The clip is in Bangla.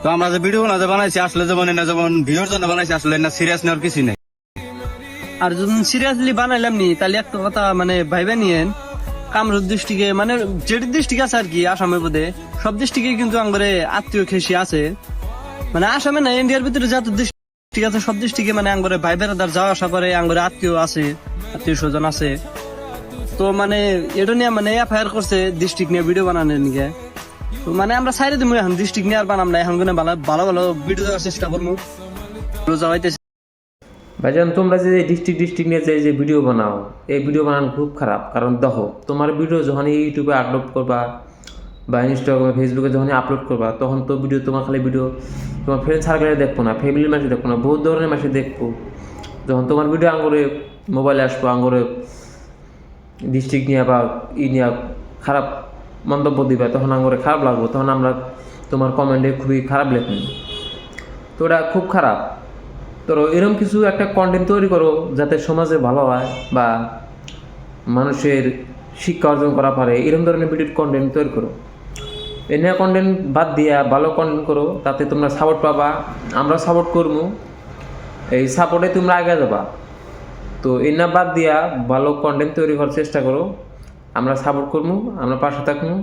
তো আমরা যে ভিডিও বানাইছি আসলে যেমন না যেমন ভিউর জন্য বানাইছি আসলে না সিরিয়াস নেওয়ার কিছু নেই। আর যদি সিরিয়াসলি বানাইলাম নি তাহলে একটা কথা মানে ভাইবে নিয়েন কামরূপ ডিস্ট্রিক্টে মানে যেটি ডিস্ট্রিক্ট আছে আর কি আসামের মধ্যে সব ডিস্ট্রিক্টে কিন্তু আঙ্গরে আত্মীয় খেসি আছে। মানে আসামে না ইন্ডিয়ার ভিতরে যত ডিস্ট্রিক্ট আছে সব ডিস্ট্রিক্টে মানে আঙ্গরে ভাই বেড়াদার যাওয়া আসা করে আঙ্গরে আত্মীয় আছে, আত্মীয় স্বজন আছে। তো মানে এটা নিয়ে মানে এফআইআর করছে ডিস্ট্রিক্ট নিয়ে ভিডিও বানানোর নিয়ে। তো মানে আমরা সাইডে দিব এখন ডিস্ট্রিক্ট নিয়ে আর বানাম না, এখন কোনো ভালো ভালো ভালো ভিডিও দেওয়ার চেষ্টা করবো। যাওয়াইতেছে ভাইজান, তোমরা যে ডিস্ট্রিক্ট নিয়ে যে ভিডিও বানাও, এই ভিডিও বানানো খুব খারাপ। কারণ দেখো, তোমার ভিডিও যখন ইউটিউবে আপলোড করবা বা ইনস্টাগ্রামে ফেসবুকে যখন আপলোড করবা, তখন তো ভিডিও তোমার খালি ভিডিও তোমার ফ্রেন্ড সার্কেলে দেখবো না, ফ্যামিলির মাসে দেখবো না, বহুত ধরনের মাসে দেখবো। যখন তোমার ভিডিও আঙ্গরে মোবাইলে আসবো, আঙ্গরে ডিস্ট্রিক্ট নিয়ে বা নিয়ে খারাপ মন্তব্য দিবা, তখন আঙ্গরে খারাপ লাগবো, তখন আমরা তোমার কমেন্টে খুবই খারাপ লেখেন। তো ওটা খুব খারাপ। তো এরকম কিছু একটা কন্টেন্ট তৈরি করো যাতে সমাজে ভালো হয় বা মানুষের শিক্ষা অর্জন করা পারে, এরকম ধরনের ভিডিও কন্টেন্ট তৈরি করো। এনে কন্টেন্ট বাদ দিয়া ভালো কন্টেন্ট করো, তাতে তোমরা সাপোর্ট পাবা, আমরা সাপোর্ট করবো, এই সাপোর্টে তোমরা আগে যাবা। তো এনা বাদ দিয়া ভালো কন্টেন্ট তৈরি করার চেষ্টা করো, আমরা সাপোর্ট করবো, আমরা পাশে থাকবো।